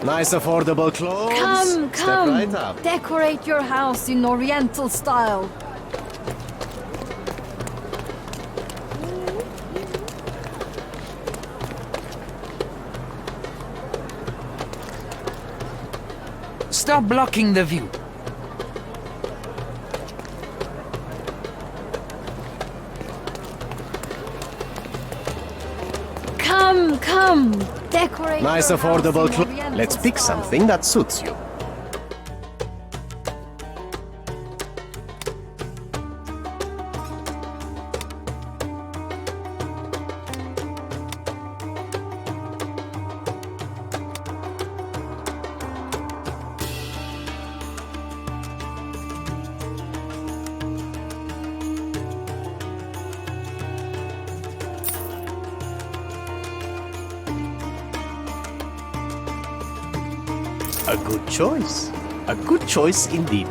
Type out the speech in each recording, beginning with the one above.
Nice affordable clothes. Come, Step come. right up. Decorate your house in Oriental style. Stop blocking the view. Come, come. Decorate Nice your affordable house in clothes. Oriental Let's pick style. something that suits you. A good choice. A good choice indeed.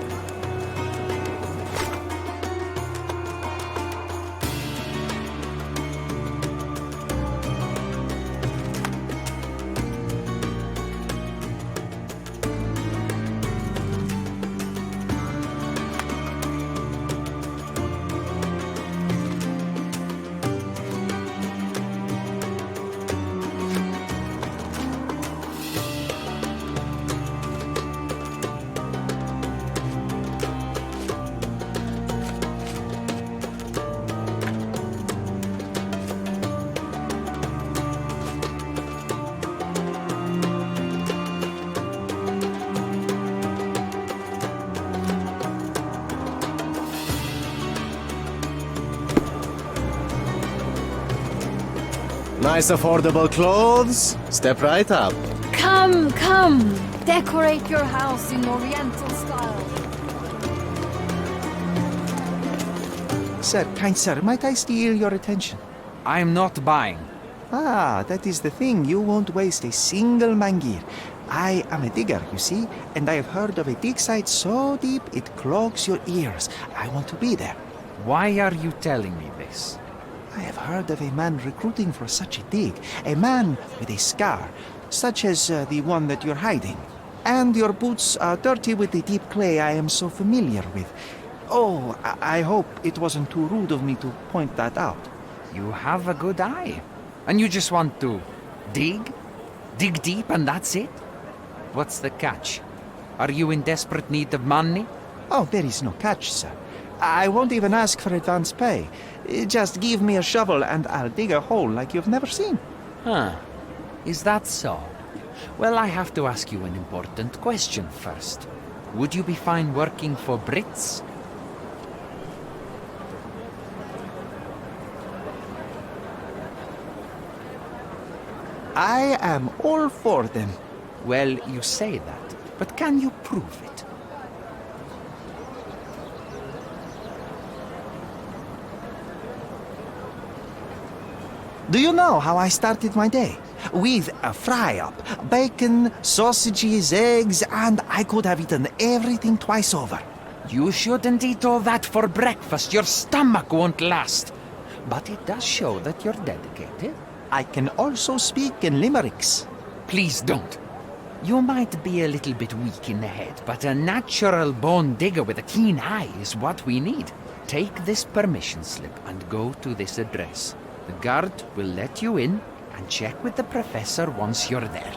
Nice affordable clothes. Step right up. Come, come. Decorate your house in Oriental style. Sir, kind sir, might I steal your attention? I'm not buying. Ah, that is the thing. You won't waste a single mangir. I am a digger, you see, and I have heard of a dig site so deep it clogs your ears. I want to be there. Why are you telling me this? I have heard of a man recruiting for such a dig. A man with a scar, such as the one that you're hiding. And your boots are dirty with the deep clay I am so familiar with. Oh, I hope it wasn't too rude of me to point that out. You have a good eye. And you just want to dig? Dig deep and that's it? What's the catch? Are you in desperate need of money? Oh, there is no catch, sir. I won't even ask for advance pay. Just give me a shovel and I'll dig a hole like you've never seen. Huh. Is that so? Well, I have to ask you an important question first. Would you be fine working for Brits? I am all for them. Well, you say that, but can you prove it? Do you know how I started my day? With a fry-up, bacon, sausages, eggs, and I could have eaten everything twice over. You shouldn't eat all that for breakfast. Your stomach won't last. But it does show that you're dedicated. I can also speak in limericks. Please don't. You might be a little bit weak in the head, but a natural bone digger with a keen eye is what we need. Take this permission slip and go to this address. The guard will let you in and check with the professor once you're there.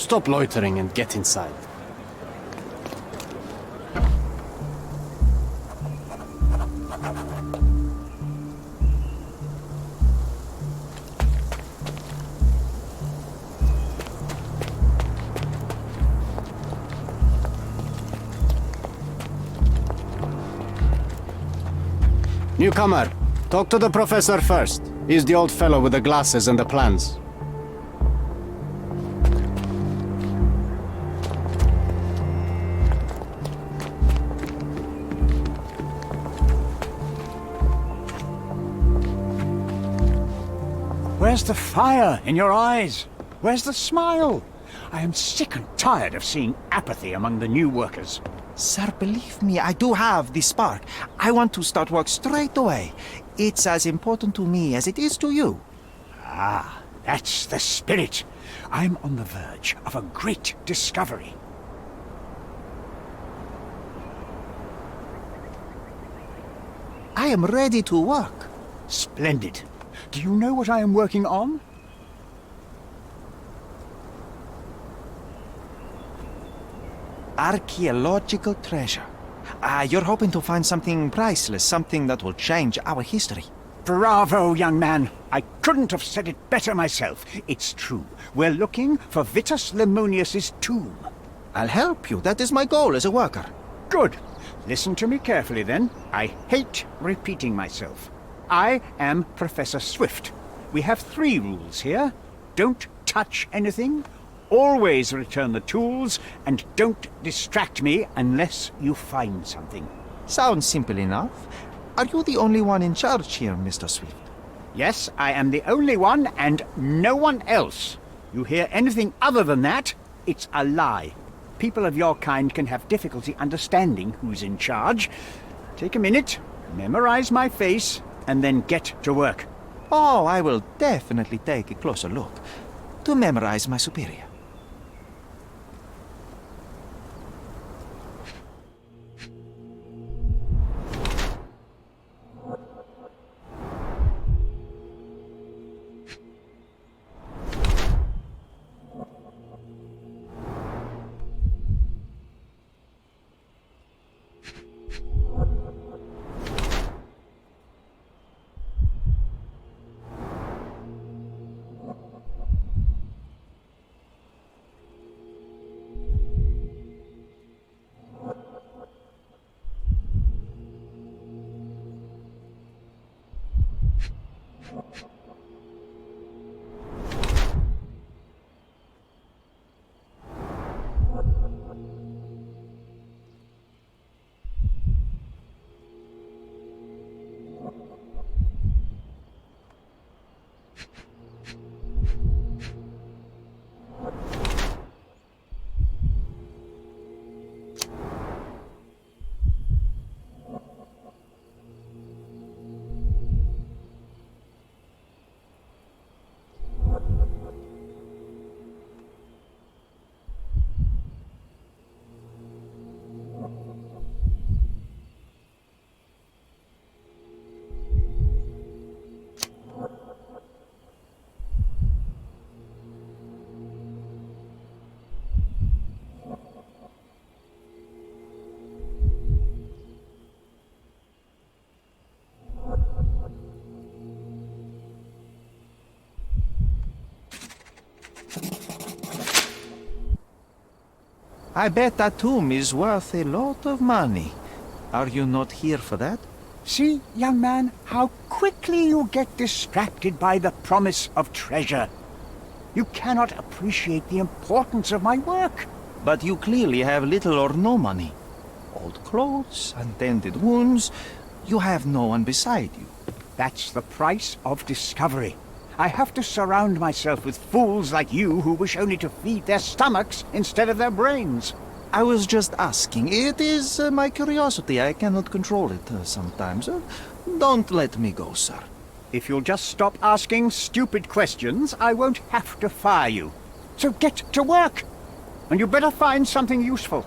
Stop loitering and get inside. Newcomer, talk to the professor first. He's the old fellow with the glasses and the plans. Where's the fire in your eyes? Where's the smile? I am sick and tired of seeing apathy among the new workers. Sir, believe me, I do have the spark. I want to start work straight away. It's as important to me as it is to you. Ah, that's the spirit. I'm on the verge of a great discovery. I am ready to work. Splendid. Do you know what I am working on? Archaeological treasure. You're hoping to find something priceless, something that will change our history. Bravo, young man. I couldn't have said it better myself. It's true. We're looking for Vitus Lemonius's tomb. I'll help you. That is my goal as a worker. Good. Listen to me carefully then. I hate repeating myself. I am Professor Swift. We have 3 rules here. Don't touch anything, always return the tools, and don't distract me unless you find something. Sounds simple enough. Are you the only one in charge here, Mr. Swift? Yes, I am the only one and no one else. You hear anything other than that, it's a lie. People of your kind can have difficulty understanding who's in charge. Take a minute, memorize my face, and then get to work. Oh, I will definitely take a closer look to memorize my superior. I bet that tomb is worth a lot of money. Are you not here for that? See, young man, how quickly you get distracted by the promise of treasure. You cannot appreciate the importance of my work. But you clearly have little or no money. Old clothes, untended wounds. You have no one beside you. That's the price of discovery. I have to surround myself with fools like you who wish only to feed their stomachs instead of their brains. I was just asking. It is my curiosity. I cannot control it sometimes. Don't let me go, sir. If you'll just stop asking stupid questions, I won't have to fire you. So get to work. And you better find something useful.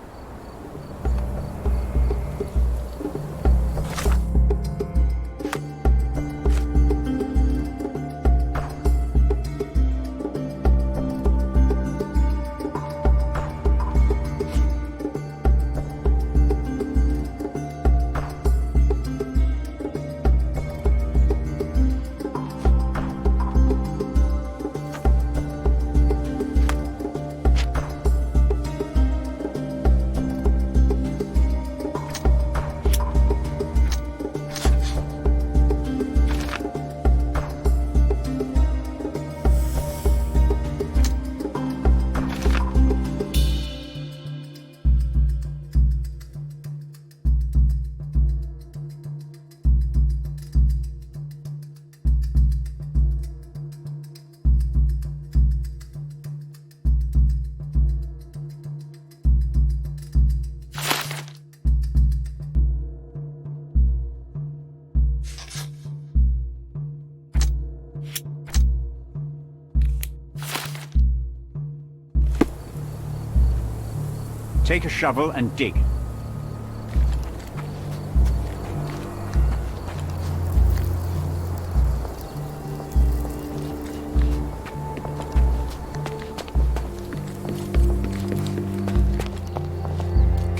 Take a shovel and dig. Can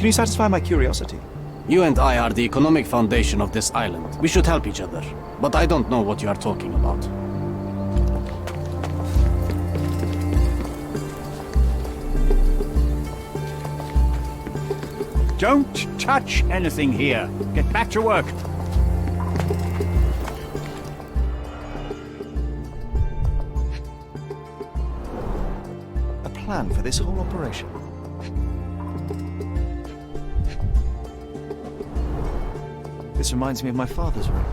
you satisfy my curiosity? You and I are the economic foundation of this island. We should help each other. But I don't know what you are talking about. Don't touch anything here. Get back to work. A plan for this whole operation. This reminds me of my father's room.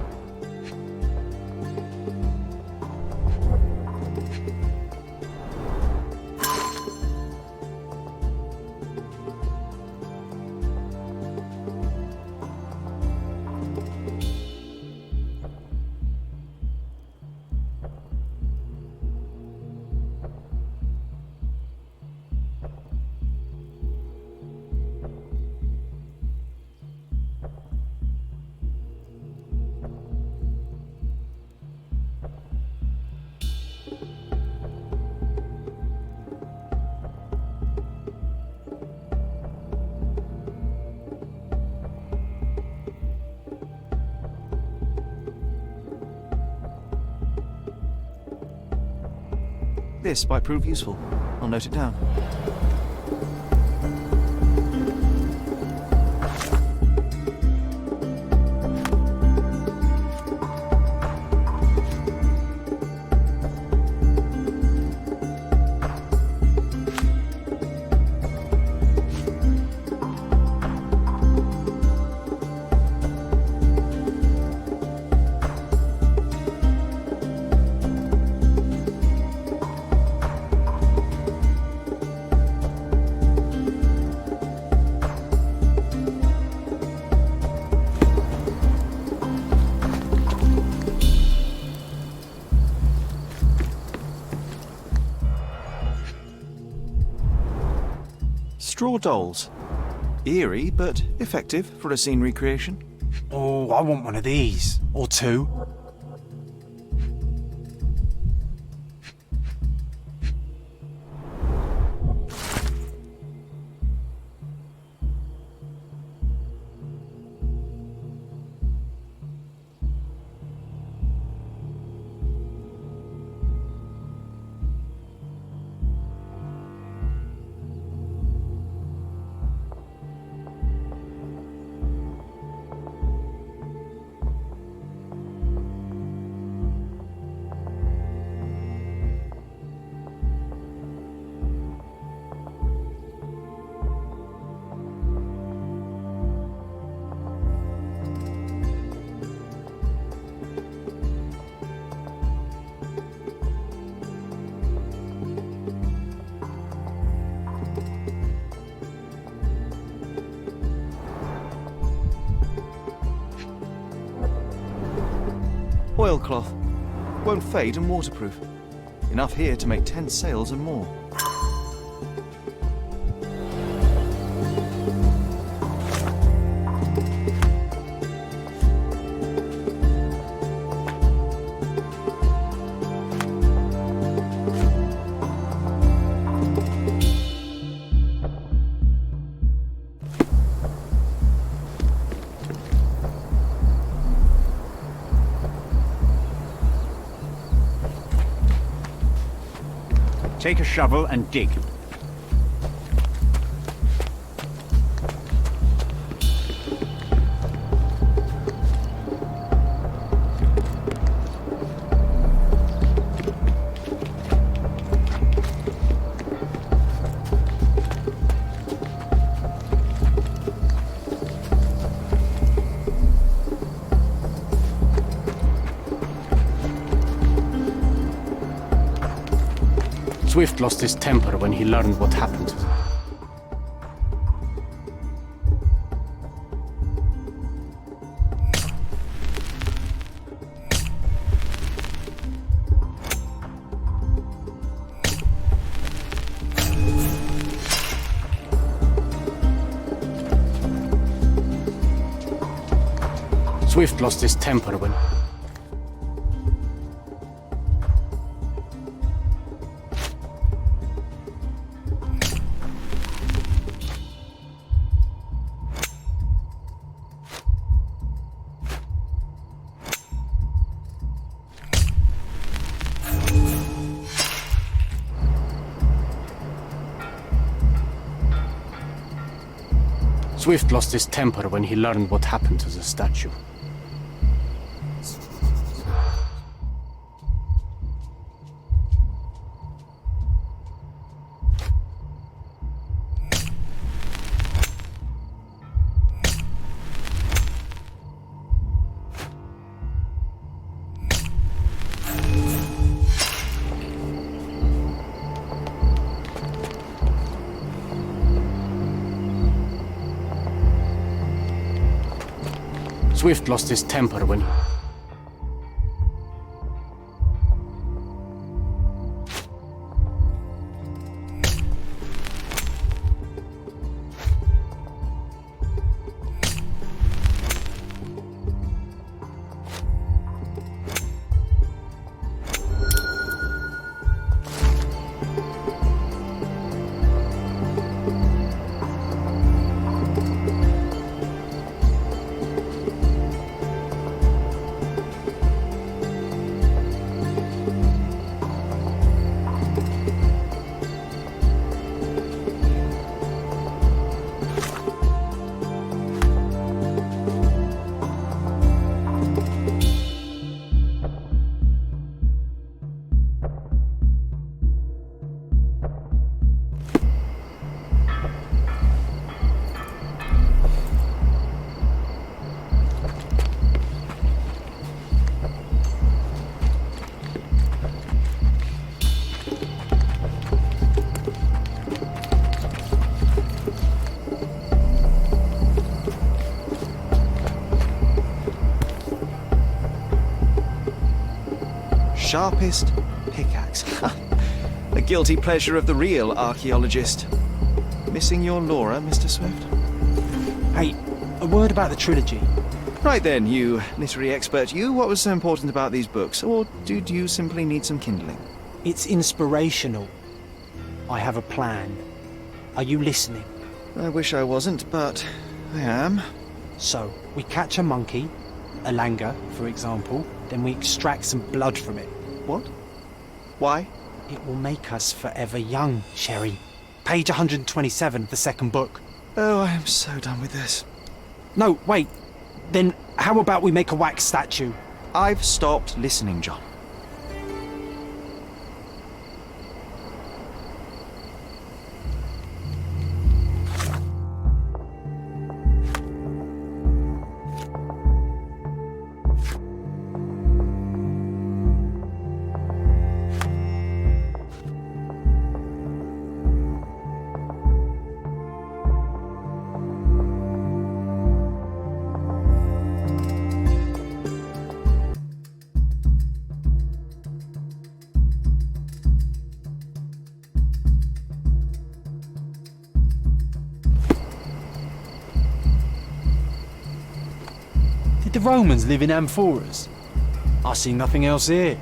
This might prove useful. I'll note it down. Straw dolls. Eerie, but effective for a scene recreation. Oh, I want one of these. Or two. Oilcloth. Won't fade and waterproof. Enough here to make 10 sails and more. Take a shovel and dig. Swift lost his temper when he learned what happened. Swift lost his temper when... Swift lost his temper when he learned what happened to the statue. Swift lost his temper when... Sharpest pickaxe. A guilty pleasure of the real archaeologist. Missing your Laura, Mr. Swift? Hey, a word about the trilogy. Right then, you literary expert, what was so important about these books? Or did you simply need some kindling? It's inspirational. I have a plan. Are you listening? I wish I wasn't, but I am. So, we catch a monkey, a langur, for example, then we extract some blood from it. What? Why? It will make us forever young, Sherry. Page 127 of the second book. Oh, I am so done with this. No, wait. Then how about we make a wax statue? I've stopped listening, John. Did the Romans live in amphoras? I see nothing else here.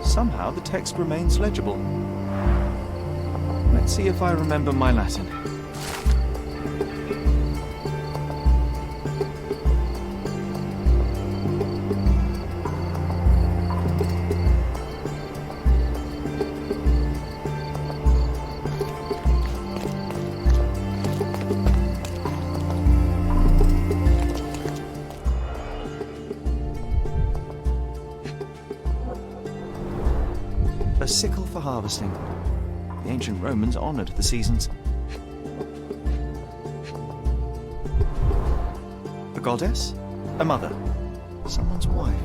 Somehow the text remains legible. Let's see if I remember my Latin. sickle for harvesting. The ancient Romans honored the seasons. A goddess? A mother? Someone's wife?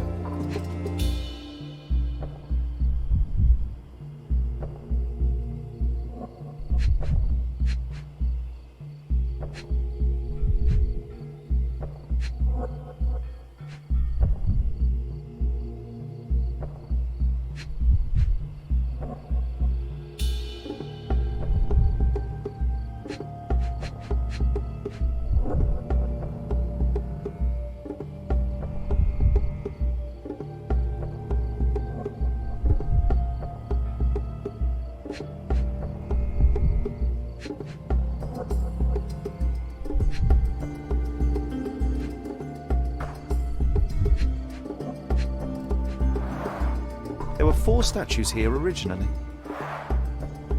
There were 4 statues here originally.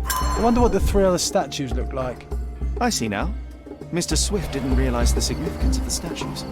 I wonder what the 3 other statues look like. I see now. Mr. Swift didn't realize the significance of the statues.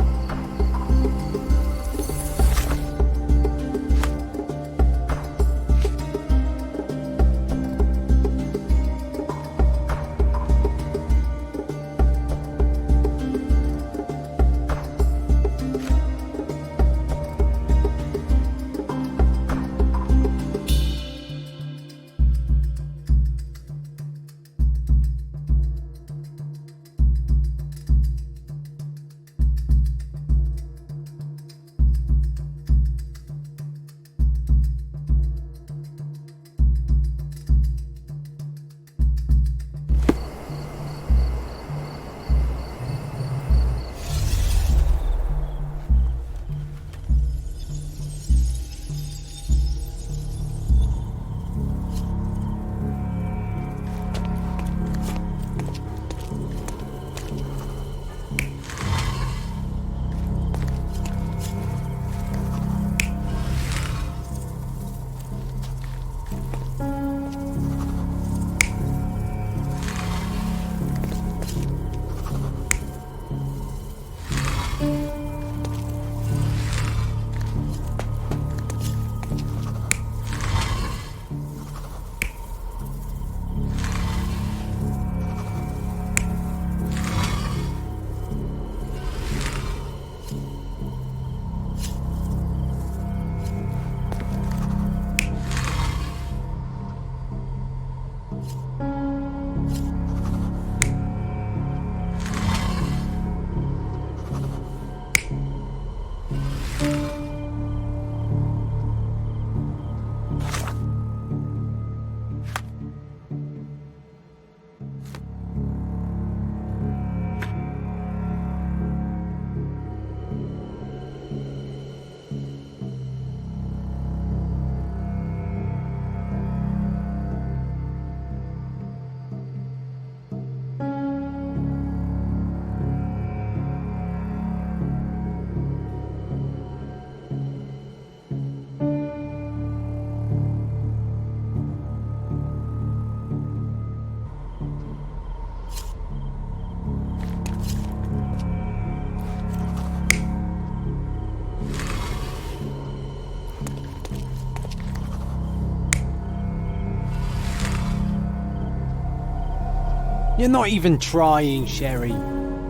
You're not even trying, Sherry.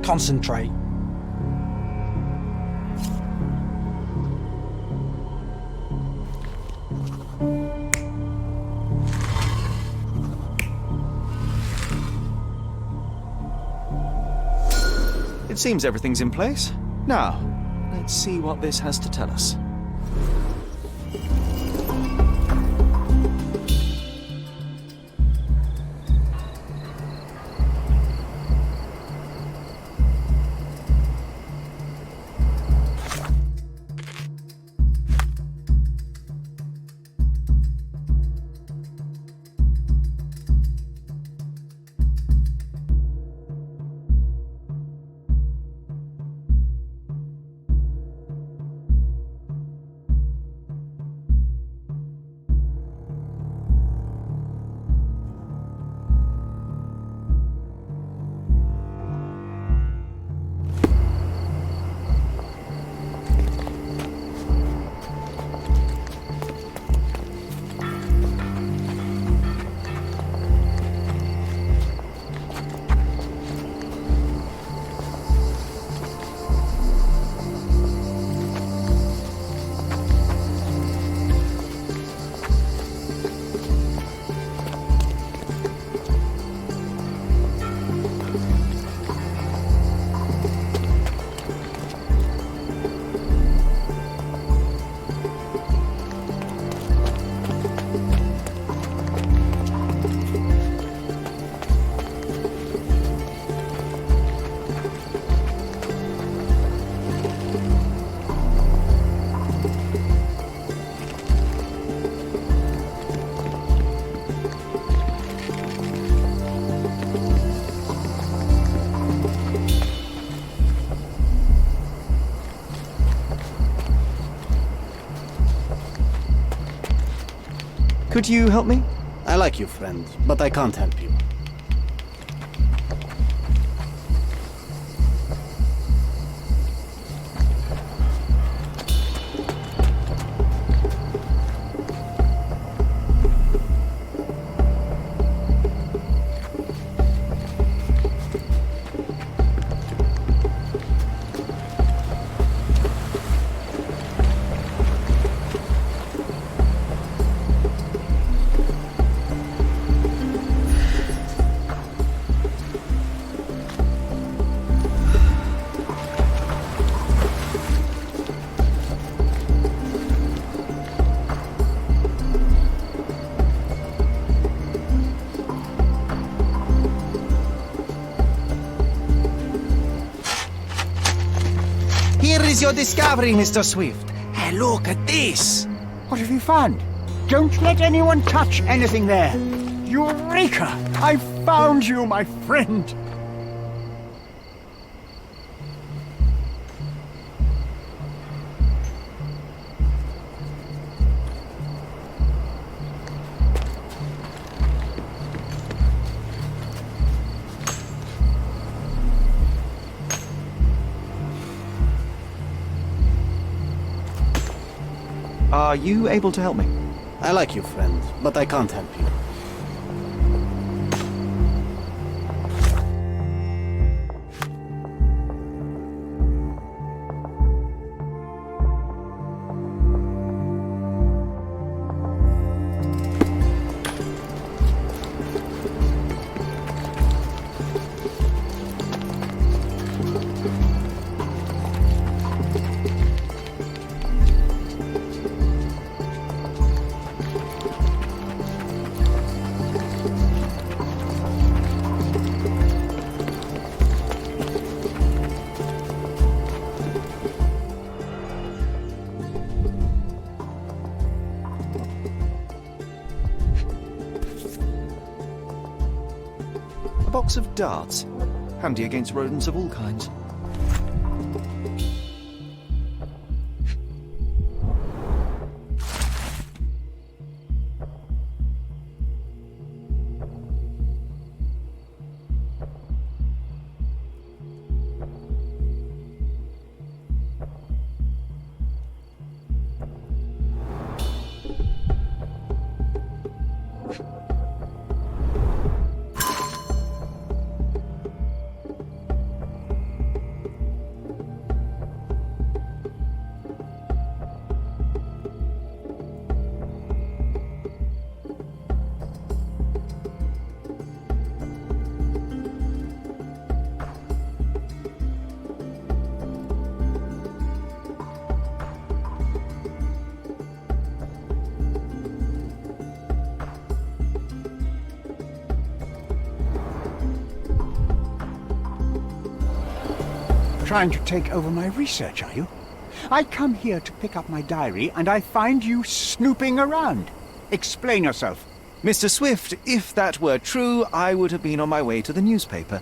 Concentrate. It seems everything's in place. Now, let's see what this has to tell us. Could you help me? I like you, friend, but I can't help you. Here is your discovery, Mr. Swift. Hey, look at this. What have you found? Don't let anyone touch anything there. Eureka! I found you, my friend. Are you able to help me? I like you, friend, but I can't help you. A box of darts. Handy against rodents of all kinds. Trying to take over my research, are you? I come here to pick up my diary and I find you snooping around. Explain yourself. Mr. Swift, if that were true, I would have been on my way to the newspaper.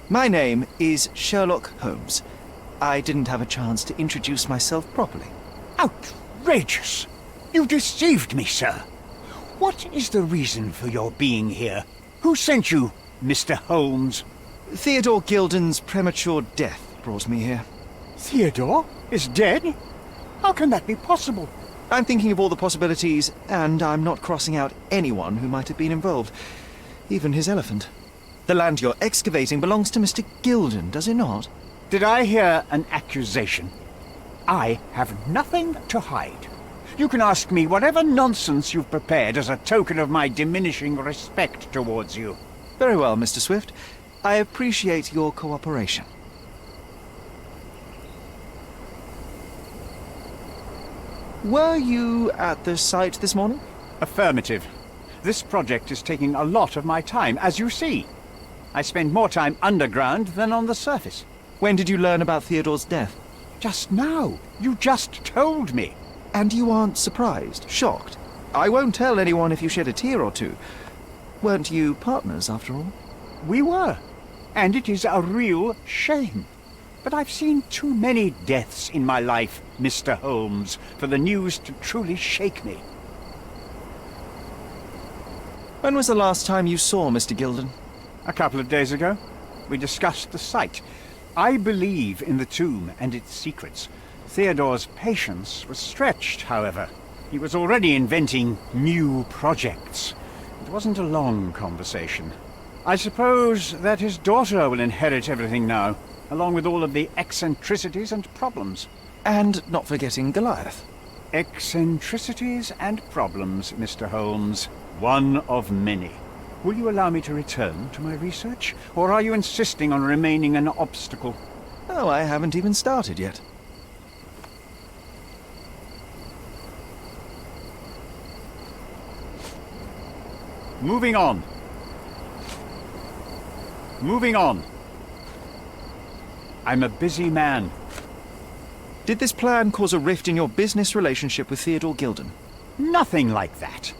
My name is Sherlock Holmes. I didn't have a chance to introduce myself properly. Outrageous! You deceived me, sir. What is the reason for your being here? Who sent you, Mr. Holmes? Theodore Gilden's premature death brought me here. Theodore is dead? How can that be possible? I'm thinking of all the possibilities, and I'm not crossing out anyone who might have been involved. Even his elephant. The land you're excavating belongs to Mr. Gilden, does it not? Did I hear an accusation? I have nothing to hide. You can ask me whatever nonsense you've prepared as a token of my diminishing respect towards you. Very well, Mr. Swift. I appreciate your cooperation. Were you at the site this morning? Affirmative. This project is taking a lot of my time, as you see. I spend more time underground than on the surface. When did you learn about Theodore's death? Just now. You just told me. And you aren't surprised, shocked? I won't tell anyone if you shed a tear or two. Weren't you partners, after all? We were. And it is a real shame. But I've seen too many deaths in my life, Mr. Holmes, for the news to truly shake me. When was the last time you saw Mr. Gilden? A couple of days ago, we discussed the site. I believe in the tomb and its secrets. Theodore's patience was stretched, however. He was already inventing new projects. It wasn't a long conversation. I suppose that his daughter will inherit everything now, along with all of the eccentricities and problems. And not forgetting Goliath. Eccentricities and problems, Mr. Holmes. One of many. Will you allow me to return to my research, or are you insisting on remaining an obstacle? Oh, I haven't even started yet. Moving on. Moving on. I'm a busy man. Did this plan cause a rift in your business relationship with Theodore Gilden? Nothing like that.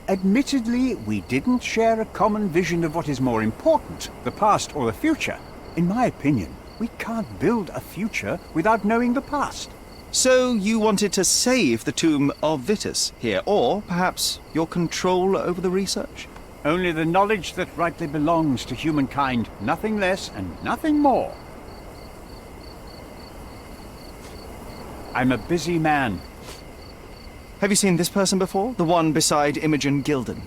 Admittedly, we didn't share a common vision of what is more important, the past or the future. In my opinion, we can't build a future without knowing the past. So you wanted to save the tomb of Vitus here, or perhaps your control over the research? Only the knowledge that rightly belongs to humankind, nothing less and nothing more. I'm a busy man. Have you seen this person before? The one beside Imogen Gilden?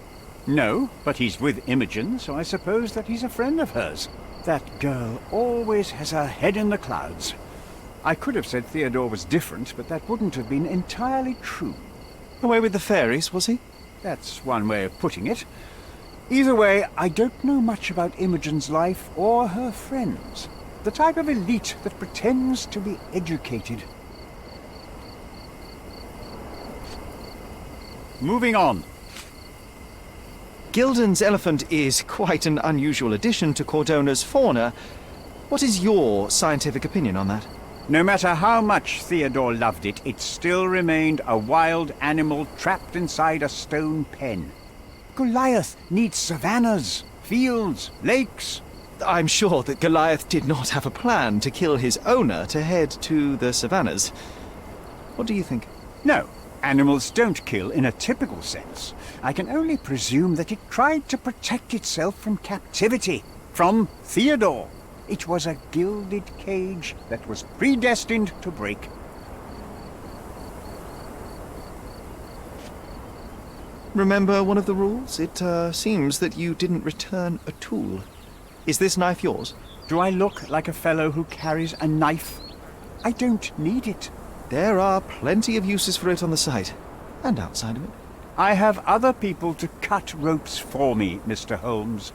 No, but he's with Imogen, so I suppose that he's a friend of hers. That girl always has her head in the clouds. I could have said Theodore was different, but that wouldn't have been entirely true. Away with the fairies, was he? That's one way of putting it. Either way, I don't know much about Imogen's life or her friends. The type of elite that pretends to be educated. Moving on. Gilden's elephant is quite an unusual addition to Cordona's fauna. What is your scientific opinion on that? No matter how much Theodore loved it, it still remained a wild animal trapped inside a stone pen. Goliath needs savannas, fields, lakes. I'm sure that Goliath did not have a plan to kill his owner to head to the savannas. What do you think? No, animals don't kill in a typical sense. I can only presume that it tried to protect itself from captivity, from Theodore. It was a gilded cage that was predestined to break. Remember one of the rules? It seems that you didn't return a tool. Is this knife yours? Do I look like a fellow who carries a knife? I don't need it. There are plenty of uses for it on the site, and outside of it. I have other people to cut ropes for me, Mr. Holmes.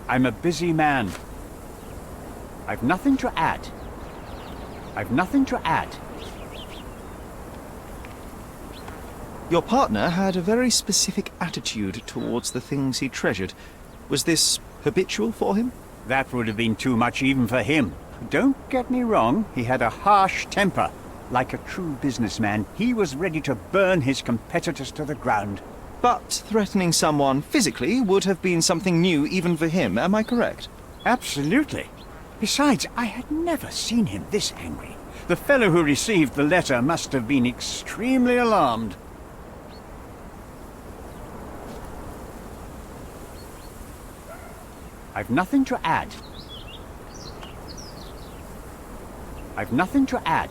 I'm a busy man. I've nothing to add. I've nothing to add. Your partner had a very specific attitude towards the things he treasured. Was this habitual for him? That would have been too much even for him. Don't get me wrong, he had a harsh temper. Like a true businessman, he was ready to burn his competitors to the ground. But threatening someone physically would have been something new even for him, am I correct? Absolutely. Besides, I had never seen him this angry. The fellow who received the letter must have been extremely alarmed. I've nothing to add. I've nothing to add.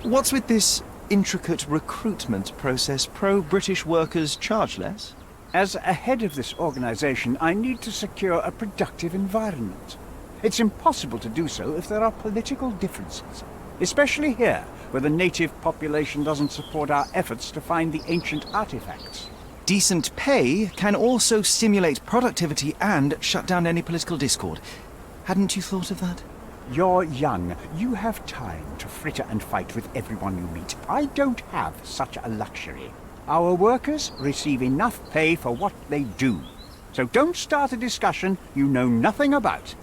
What's with this intricate recruitment process? Pro-British workers charge less? As a head of this organization, I need to secure a productive environment. It's impossible to do so if there are political differences, especially here, where the native population doesn't support our efforts to find the ancient artifacts. Decent pay can also stimulate productivity and shut down any political discord. Hadn't you thought of that? You're young. You have time to fritter and fight with everyone you meet. I don't have such a luxury. Our workers receive enough pay for what they do. So don't start a discussion you know nothing about.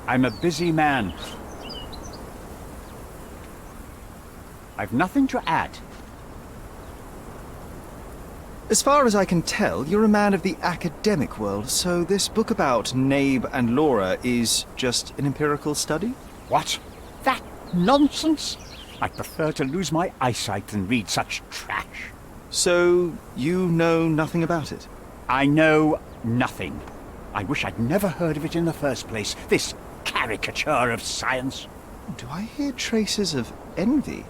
I'm a busy man. I've nothing to add. As far as I can tell, you're a man of the academic world, so this book about Nabe and Laura is just an empirical study? What? That nonsense? I'd prefer to lose my eyesight than read such trash. So, you know nothing about it? I know nothing. I wish I'd never heard of it in the first place, this caricature of science. Do I hear traces of envy?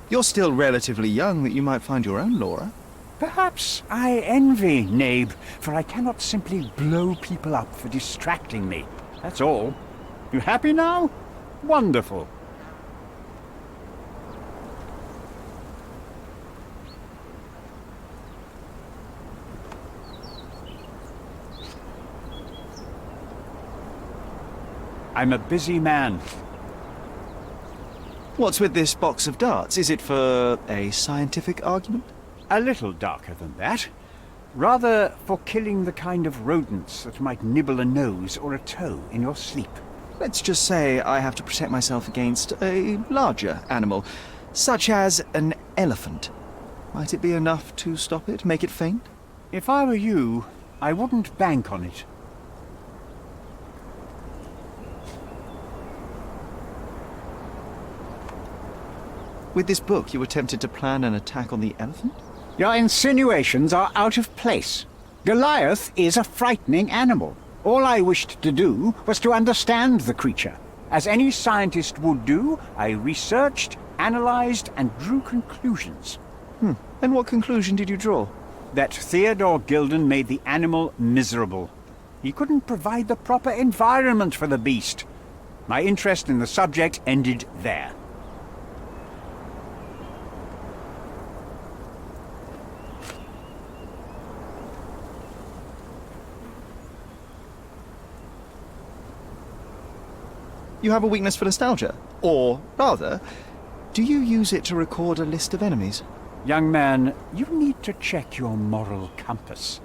You're still relatively young that you might find your own Laura. Perhaps I envy Nabe, for I cannot simply blow people up for distracting me. That's all. You happy now? Wonderful. I'm a busy man. What's with this box of darts? Is it for a scientific argument? A little darker than that. Rather for killing the kind of rodents that might nibble a nose or a toe in your sleep. Let's just say I have to protect myself against a larger animal, such as an elephant. Might it be enough to stop it, make it faint? If I were you, I wouldn't bank on it. With this book, you attempted to plan an attack on the elephant? Your insinuations are out of place. Goliath is a frightening animal. All I wished to do was to understand the creature. As any scientist would do, I researched, analyzed, and drew conclusions. And what conclusion did you draw? That Theodore Gilden made the animal miserable. He couldn't provide the proper environment for the beast. My interest in the subject ended there. You have a weakness for nostalgia? Or, rather, do you use it to record a list of enemies? Young man, you need to check your moral compass.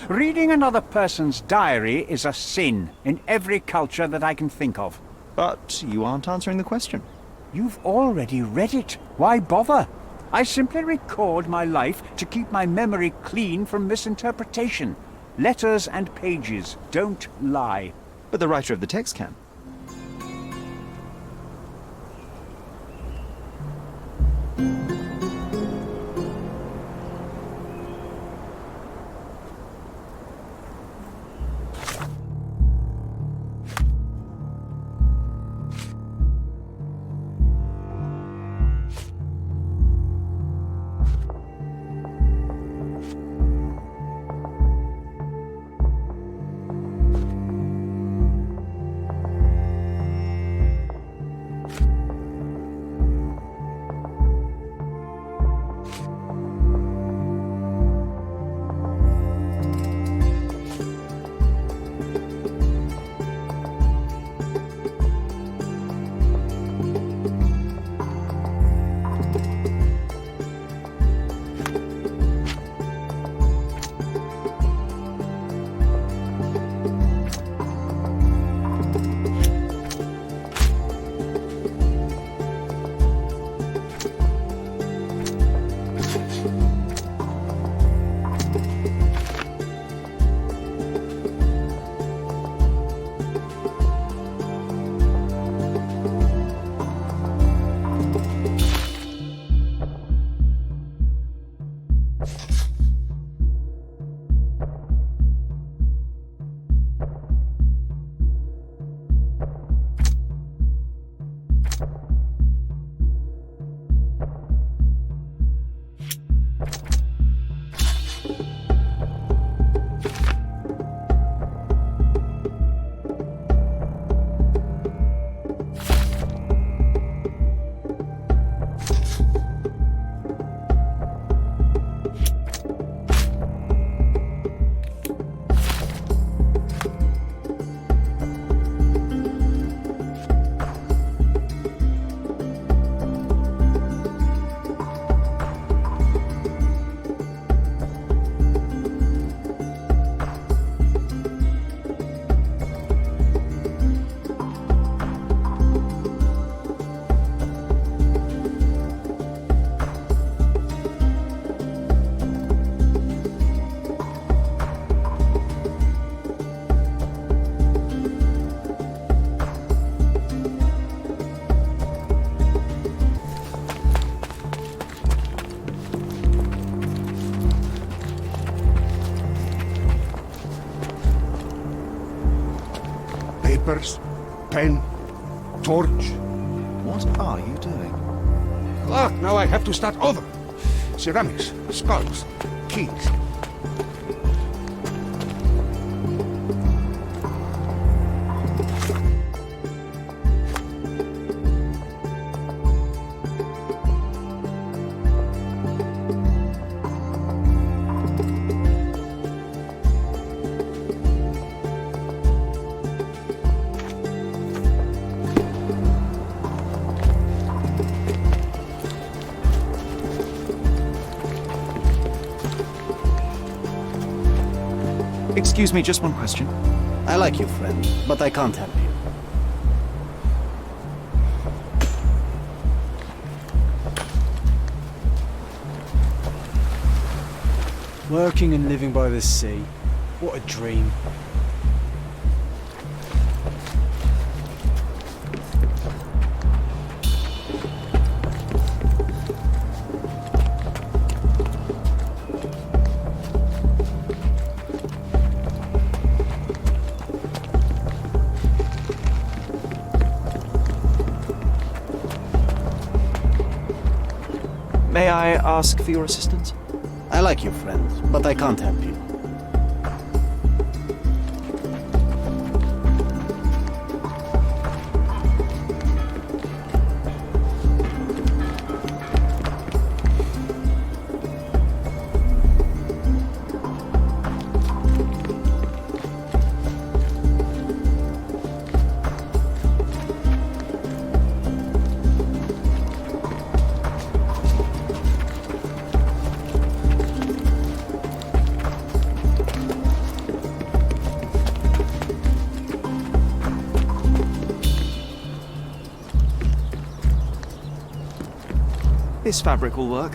Reading another person's diary is a sin in every culture that I can think of. But you aren't answering the question. You've already read it. Why bother? I simply record my life to keep my memory clean from misinterpretation. Letters and pages don't lie. But the writer of the text can. papers, pen, torch. What are you doing? Ah, now I have to start over. Ceramics, skulls, keys. Excuse me, just one question. I like you, friend, but I can't help you. Working and living by the sea. What a dream. May I ask for your assistance? I like you, friend, but I can't help you. This fabric will work.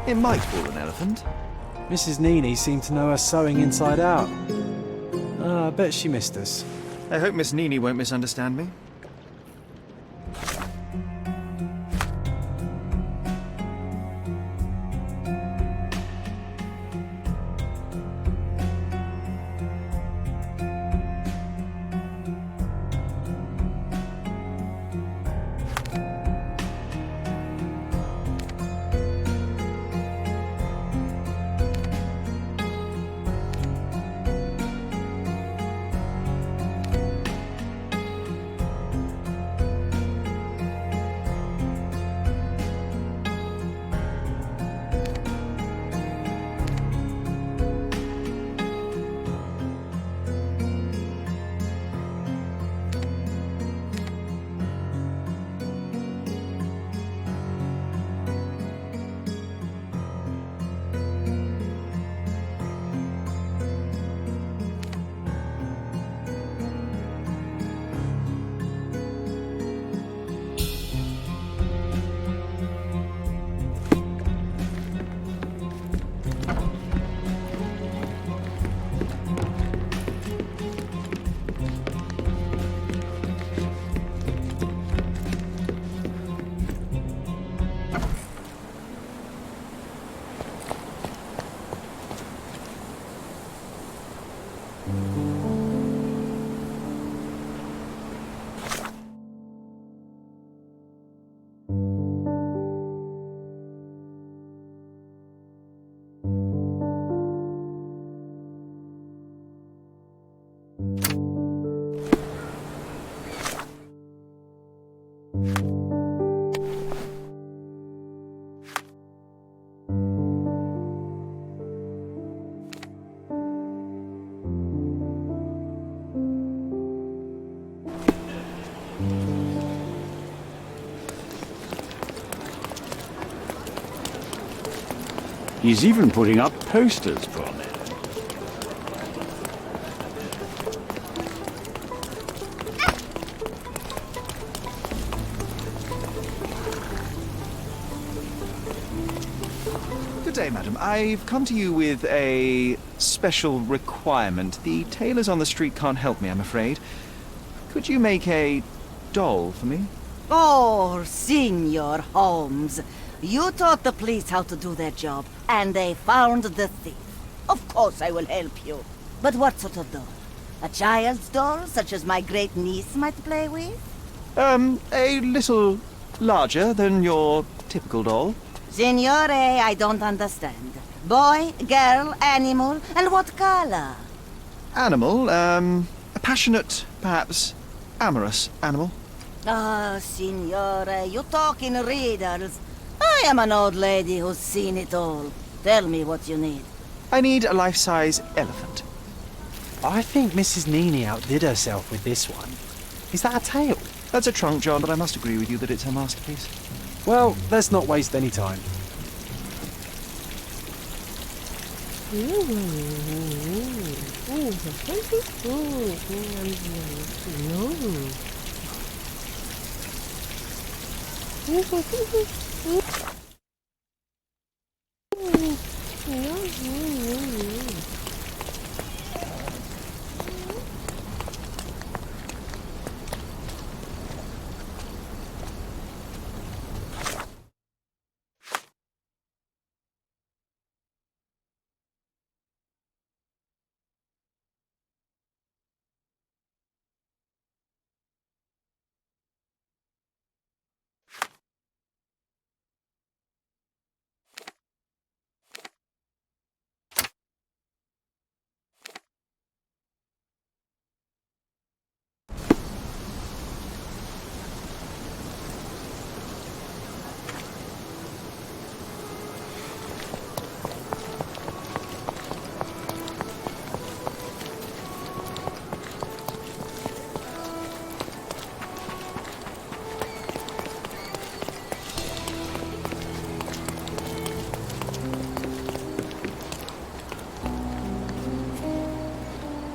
It might fool an elephant. Mrs. Nini seemed to know her sewing inside out. I bet she missed us. I hope Miss Nini won't misunderstand me. He's even putting up posters, poor man. Good day, madam. I've come to you with a special requirement. The tailors on the street can't help me, I'm afraid. Could you make a doll for me? Oh, Senor Holmes. You taught the police how to do their job, and they found the thief. Of course I will help you. But what sort of doll? A child's doll, such as my great-niece might play with? A little larger than your typical doll. Signore, I don't understand. Boy, girl, animal, and what color? Animal, a passionate, perhaps amorous animal. Ah, Signore, you talk in riddles. I am an old lady who's seen it all. Tell me what you need. I need a life-size elephant. I think Mrs. Nini outdid herself with this one. Is that a tail? That's a trunk, John, but I must agree with you that it's her masterpiece. Well, let's not waste any time.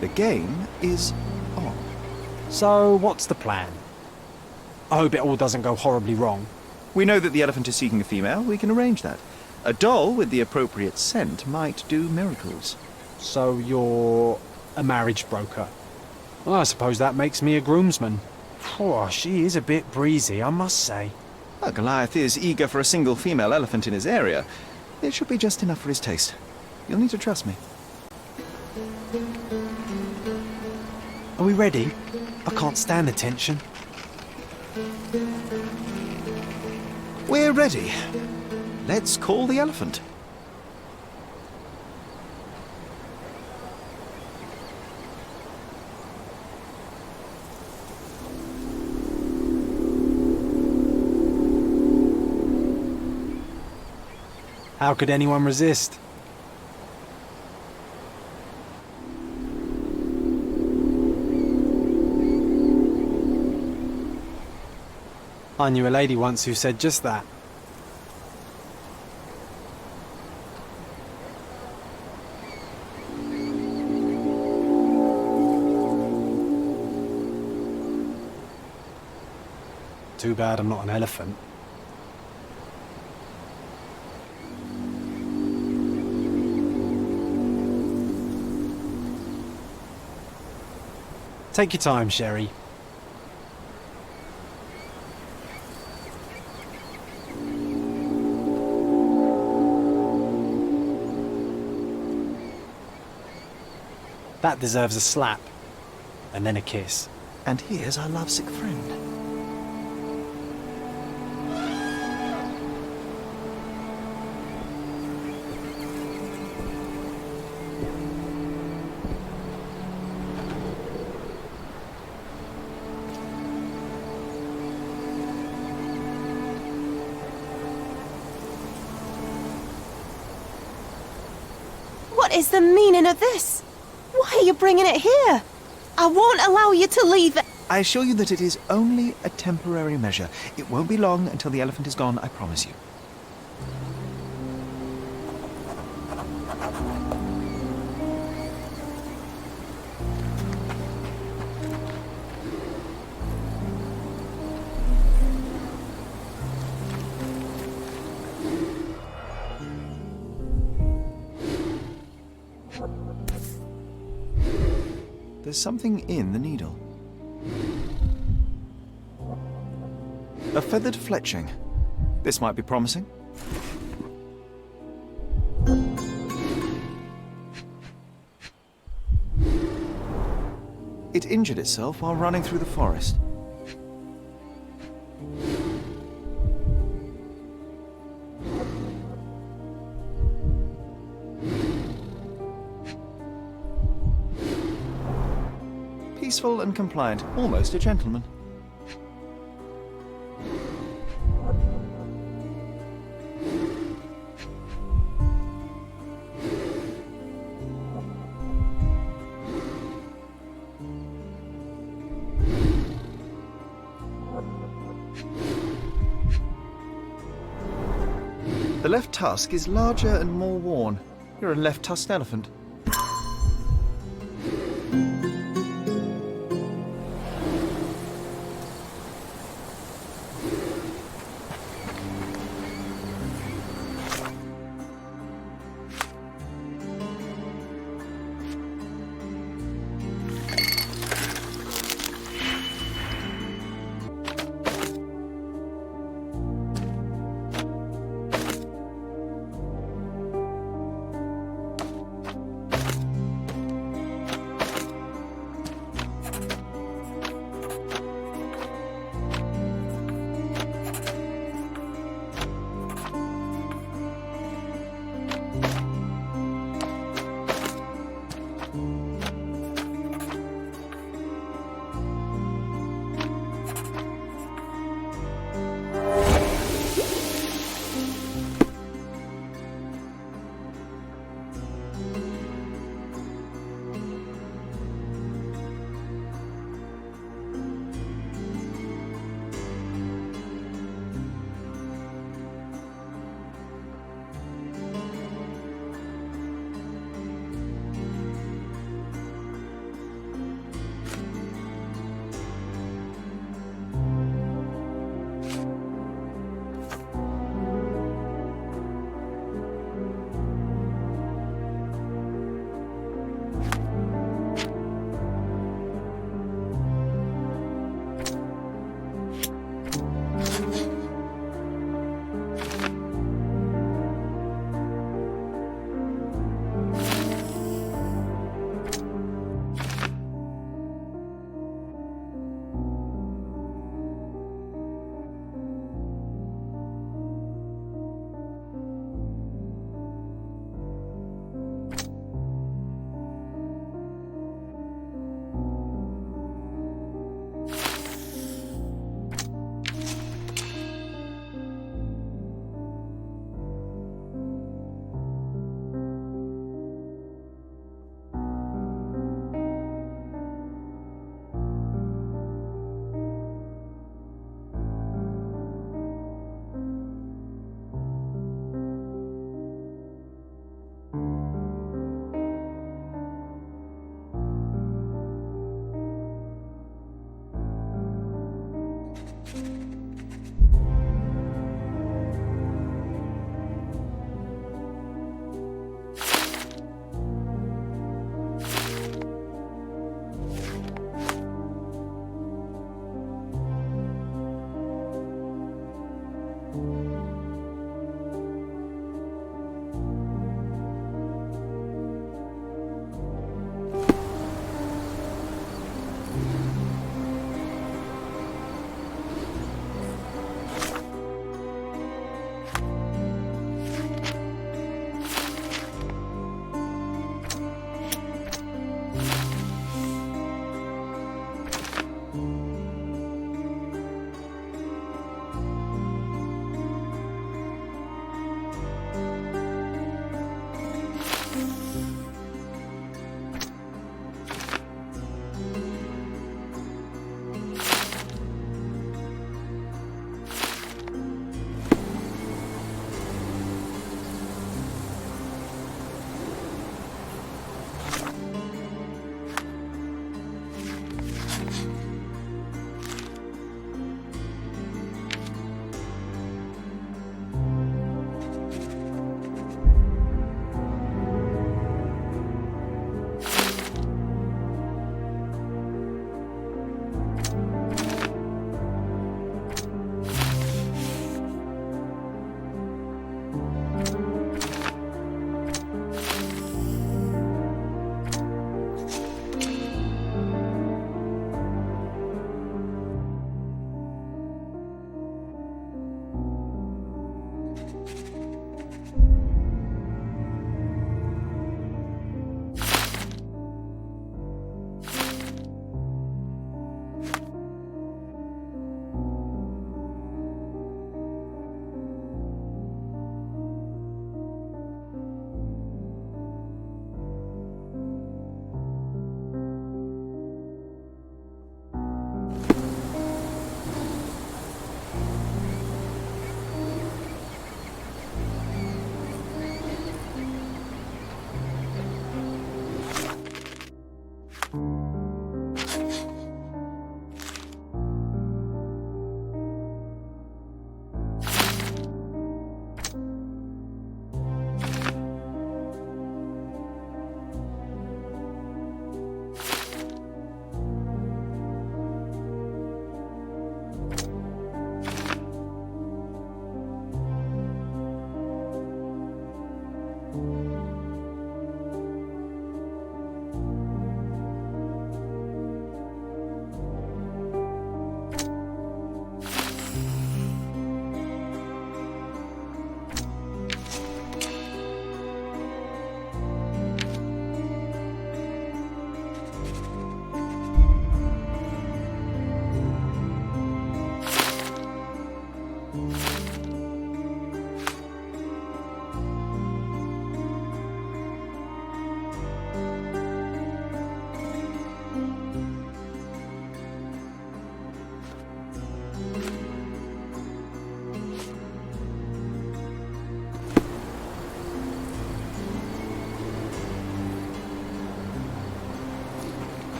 The game is on. So, what's the plan? I hope it all doesn't go horribly wrong. We know that the elephant is seeking a female. We can arrange that. A doll with the appropriate scent might do miracles. So, you're a marriage broker. Well, I suppose that makes me a groomsman. Oh, she is a bit breezy, I must say. Well, Goliath is eager for a single female elephant in his area. It should be just enough for his taste. You'll need to trust me. Are we ready? I can't stand the tension. We're ready. Let's call the elephant. How could anyone resist? I knew a lady once who said just that. Too bad I'm not an elephant. Take your time, Sherry. That deserves a slap. And then a kiss. And here's our lovesick friend. What is the meaning of this? Why are you bringing it here? I won't allow you to leave it. I assure you that it is only a temporary measure. It won't be long until the elephant is gone, I promise you. There's something in the needle. A feathered fletching. This might be promising. It injured itself while running through the forest. Peaceful and compliant, almost a gentleman. The left tusk is larger and more worn. You're a left-tusked elephant.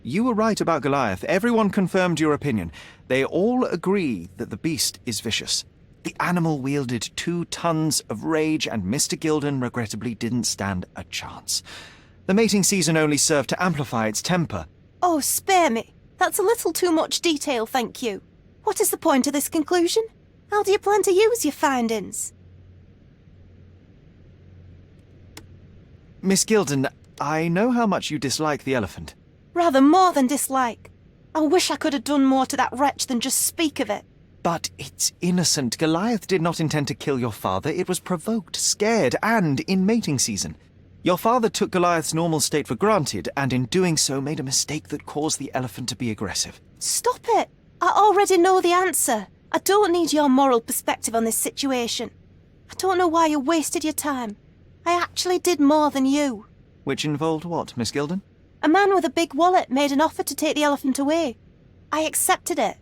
You were right about Goliath. Everyone confirmed your opinion. They all agree that the beast is vicious. The animal wielded 2 tons of rage, and Mr. Gilden regrettably didn't stand a chance. The mating season only served to amplify its temper. Oh, spare me. That's a little too much detail, thank you. What is the point of this conclusion? How do you plan to use your findings? Miss Gilden, I know how much you dislike the elephant. Rather more than dislike. I wish I could have done more to that wretch than just speak of it. But it's innocent. Goliath did not intend to kill your father. It was provoked, scared, and in mating season. Your father took Goliath's normal state for granted, and in doing so made a mistake that caused the elephant to be aggressive. Stop it! I already know the answer. I don't need your moral perspective on this situation. I don't know why you wasted your time. I actually did more than you. Which involved what, Miss Gilden? A man with a big wallet made an offer to take the elephant away. I accepted it.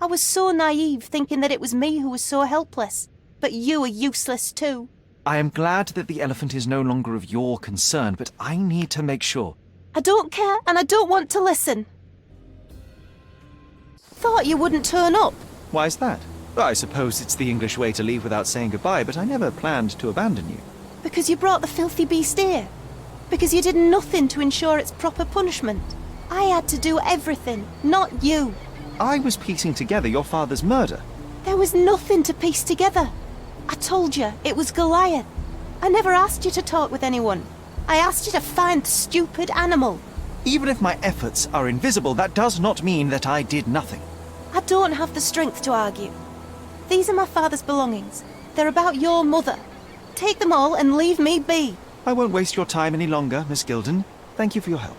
I was so naive, thinking that it was me who was so helpless. But you are useless too. I am glad that the elephant is no longer of your concern, but I need to make sure. I don't care, and I don't want to listen. Thought you wouldn't turn up. Why is that? Well, I suppose it's the English way to leave without saying goodbye, but I never planned to abandon you. Because you brought the filthy beast here. Because you did nothing to ensure its proper punishment. I had to do everything, not you. I was piecing together your father's murder. There was nothing to piece together. I told you, it was Goliath. I never asked you to talk with anyone. I asked you to find the stupid animal. Even if my efforts are invisible, that does not mean that I did nothing. I don't have the strength to argue. These are my father's belongings. They're about your mother. Take them all and leave me be. I won't waste your time any longer, Miss Gilden. Thank you for your help.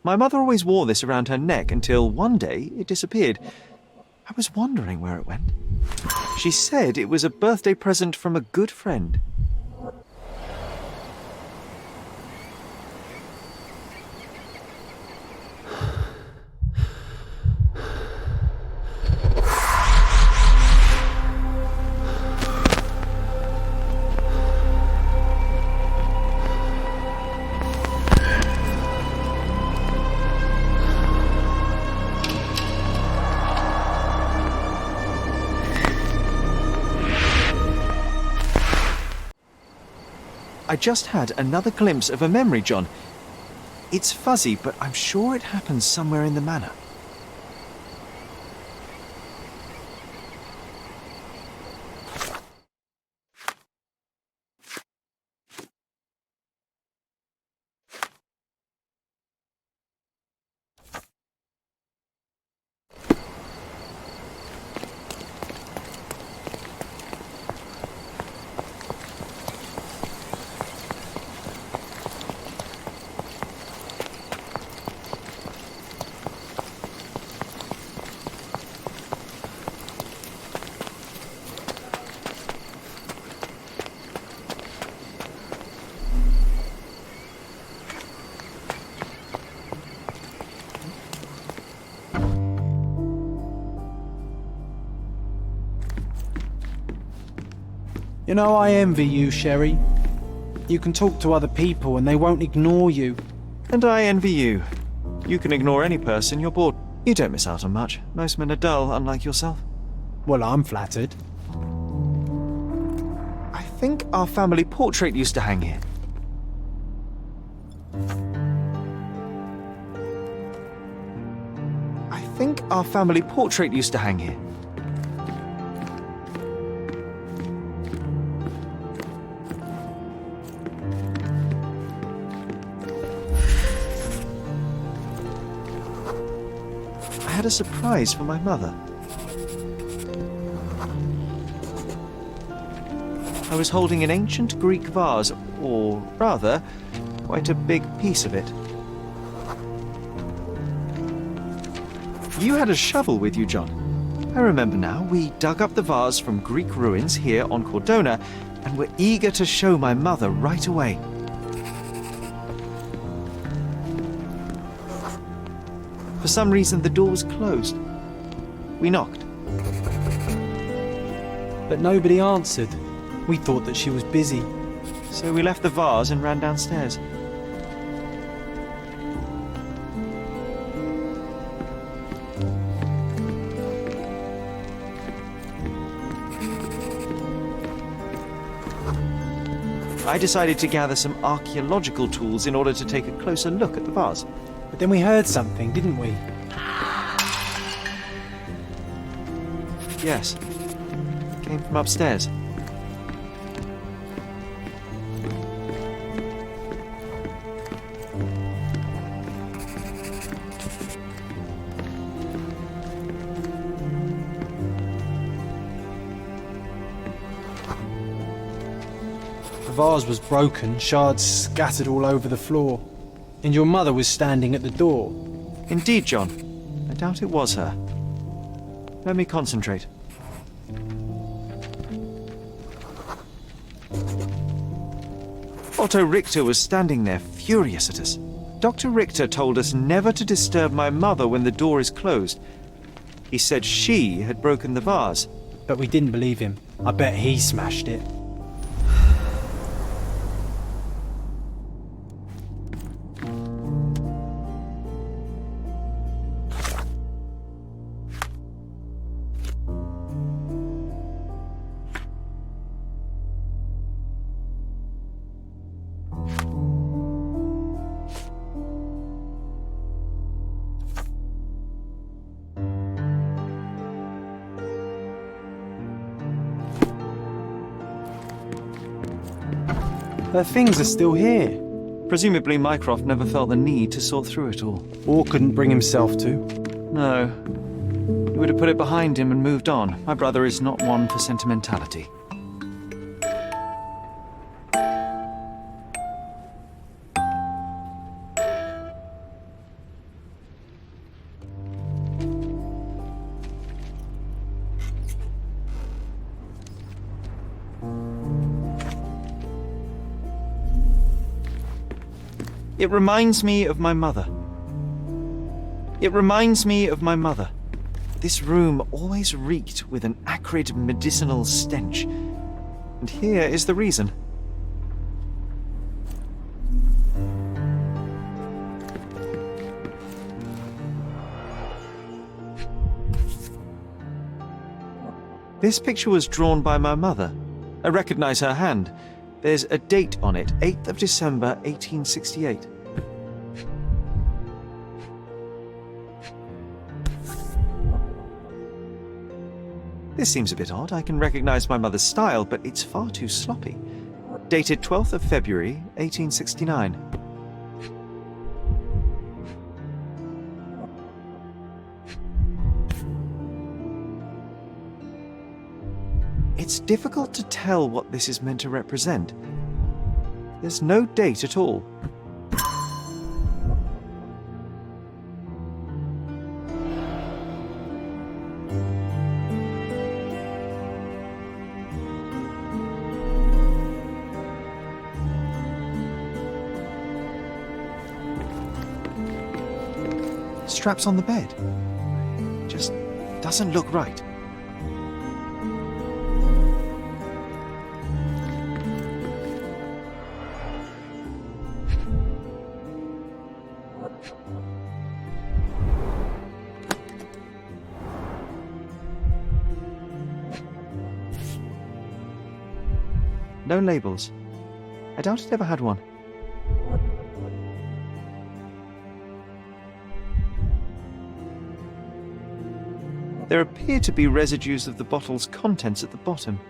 My mother always wore this around her neck until one day it disappeared. I was wondering where it went. She said it was a birthday present from a good friend. I just had another glimpse of a memory, John. It's fuzzy, but I'm sure it happens somewhere in the manor. You know, I envy you, Sherry. You can talk to other people and they won't ignore you. And I envy you. You can ignore any person you're bored. You don't miss out on much. Most men are dull, unlike yourself. Well, I'm flattered. I think our family portrait used to hang here. I think our family portrait used to hang here. I had a surprise for my mother. I was holding an ancient Greek vase, or rather, quite a big piece of it. You had a shovel with you, John. I remember now. We dug up the vase from Greek ruins here on Cordona, and were eager to show my mother right away. For some reason, the door was closed. We knocked. But nobody answered. We thought that she was busy. So we left the vase and ran downstairs. I decided to gather some archaeological tools in order to take a closer look at the vase. But then we heard something, didn't we? Yes. Came from upstairs. The vase was broken, shards scattered all over the floor. And your mother was standing at the door. Indeed, John. I doubt it was her. Let me concentrate. Otto Richter was standing there, furious at us. Dr. Richter told us never to disturb my mother when the door is closed. He said she had broken the vase. But we didn't believe him. I bet he smashed it. Her things are still here. Presumably Mycroft never felt the need to sort through it all. Or couldn't bring himself to. No. He would have put it behind him and moved on. My brother is not one for sentimentality. It reminds me of my mother. It reminds me of my mother. This room always reeked with an acrid medicinal stench. And here is the reason. This picture was drawn by my mother. I recognize her hand. There's a date on it, 8th of December, 1868. This seems a bit odd. I can recognize my mother's style, but it's far too sloppy. Dated 12th of February, 1869. It's difficult to tell what this is meant to represent. There's no date at all. Straps on the bed. Just doesn't look right. No labels. I doubt it ever had one. There appear to be residues of the bottle's contents at the bottom.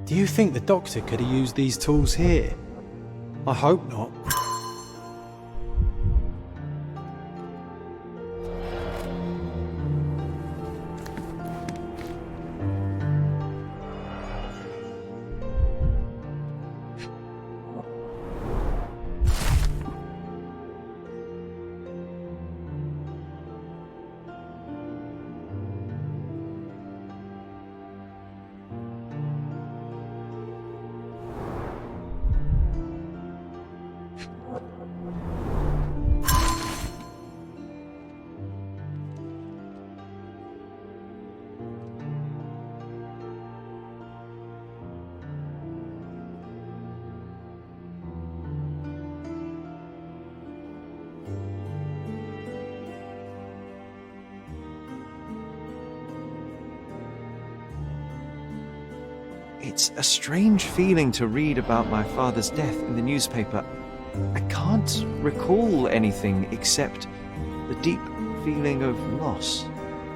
Do you think the doctor could have used these tools here? I hope not. It's a strange feeling to read about my father's death in the newspaper. I can't recall anything except the deep feeling of loss.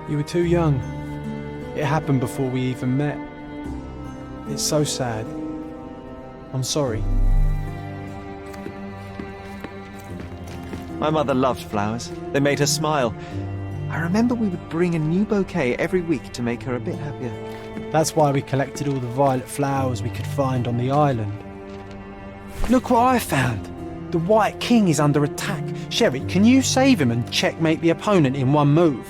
You were too young. It happened before we even met. It's so sad. I'm sorry. My mother loved flowers. They made her smile. I remember we would bring a new bouquet every week to make her a bit happier. That's why we collected all the violet flowers we could find on the island. Look what I found! The White King is under attack. Sherry, can you save him and checkmate the opponent in one move?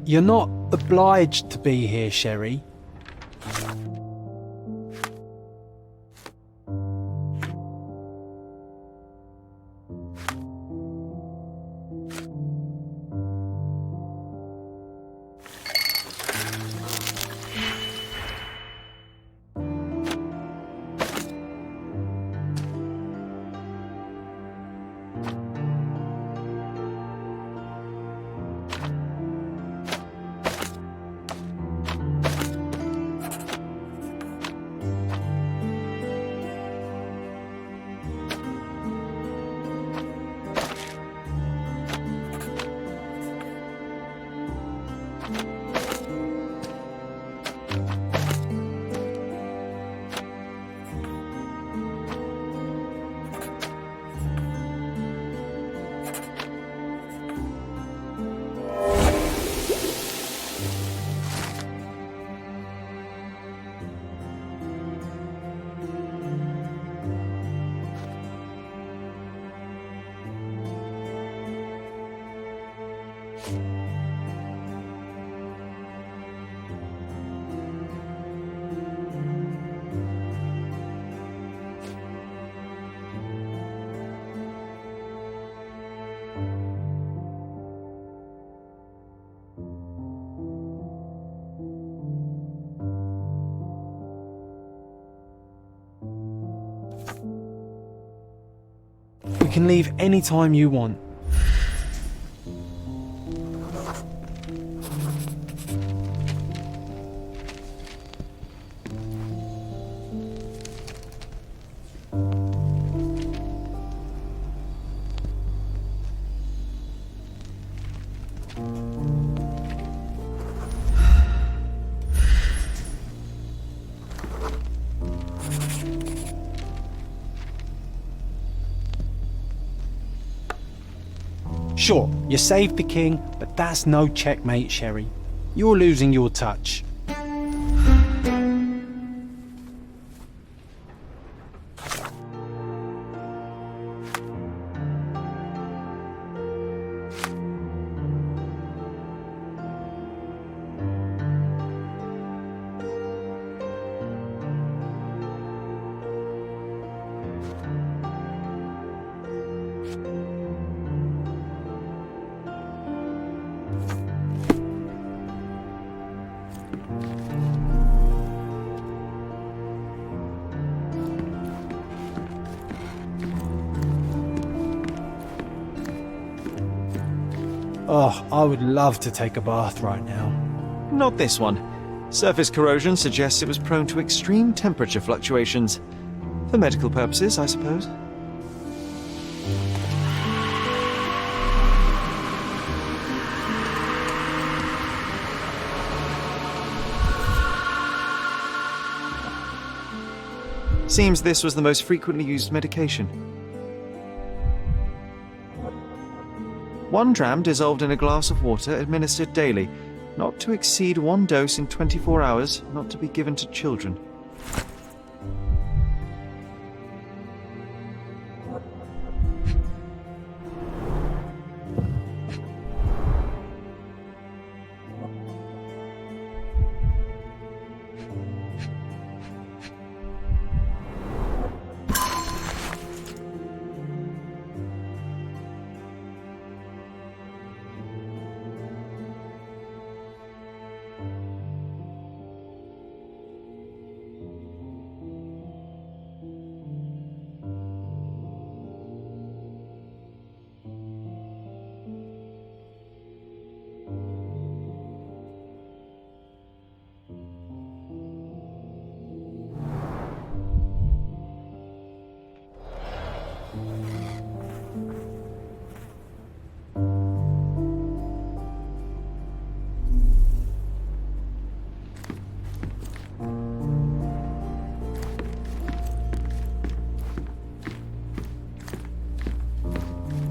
You're not obliged to be here, Sherry. can leave any time you want. Sure, you saved the king, but that's no checkmate, Sherry. You're losing your touch. Oh, I would love to take a bath right now. Not this one. Surface corrosion suggests it was prone to extreme temperature fluctuations. For medical purposes, I suppose. Seems this was the most frequently used medication. 1 dram dissolved in a glass of water administered daily, not to exceed 1 dose in 24 hours, not to be given to children.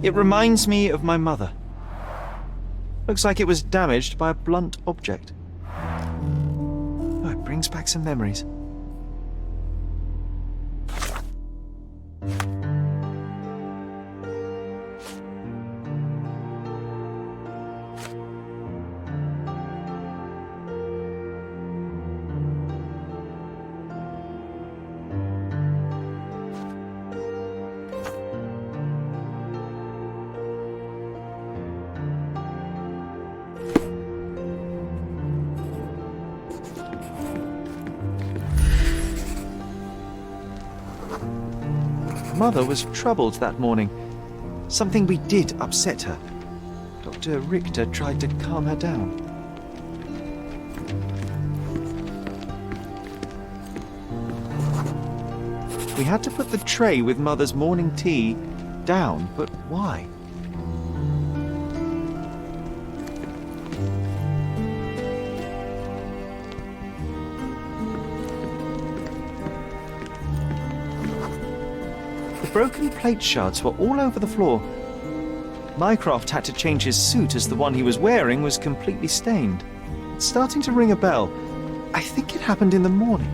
It reminds me of my mother. Looks like it was damaged by a blunt object. Oh, it brings back some memories. Mother was troubled that morning. Something we did upset her. Dr. Richter tried to calm her down. We had to put the tray with Mother's morning tea down, but why? Broken plate shards were all over the floor. Mycroft had to change his suit as the one he was wearing was completely stained. It's starting to ring a bell. I think it happened in the morning.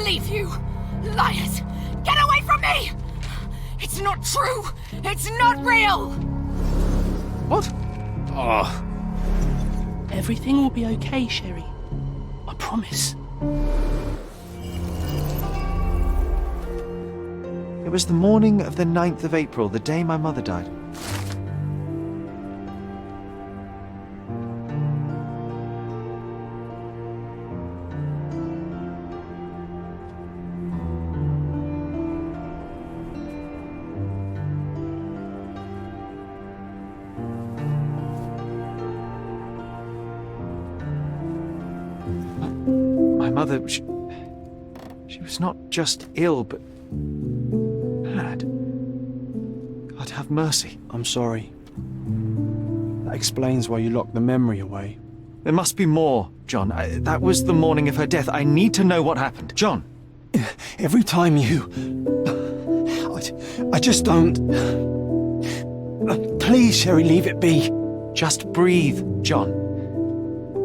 believe you! Liars! Get away from me! It's not true! It's not real! What? Oh. Everything will be okay, Sherry. I promise. It was the morning of the 9th of April, the day my mother died. My mother, she was not just ill, but had. God have mercy. I'm sorry. That explains why you locked the memory away. There must be more, John. That was the morning of her death. I need to know what happened. John! Every time you... I just don't... Please, Sherry, leave it be. Just breathe, John.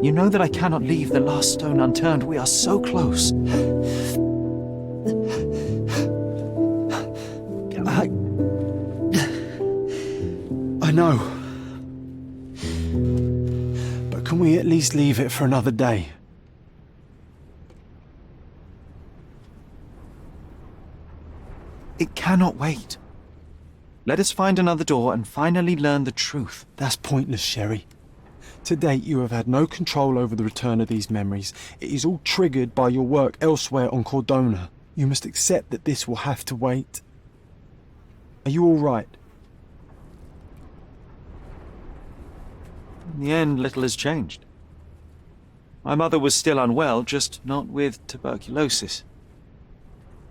You know that I cannot leave the last stone unturned. We are so close. I know. But can we at least leave it for another day? It cannot wait. Let us find another door and finally learn the truth. That's pointless, Sherry. To date, you have had no control over the return of these memories. It is all triggered by your work elsewhere on Cordona. You must accept that this will have to wait. Are you all right? In the end, little has changed. My mother was still unwell, just not with tuberculosis.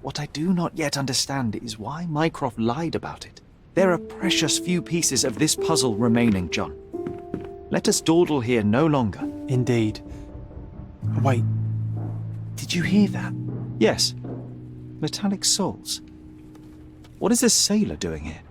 What I do not yet understand is why Mycroft lied about it. There are precious few pieces of this puzzle remaining, John. Let us dawdle here no longer. Indeed. Wait. Did you hear that? Yes. Metallic souls. What is a sailor doing here?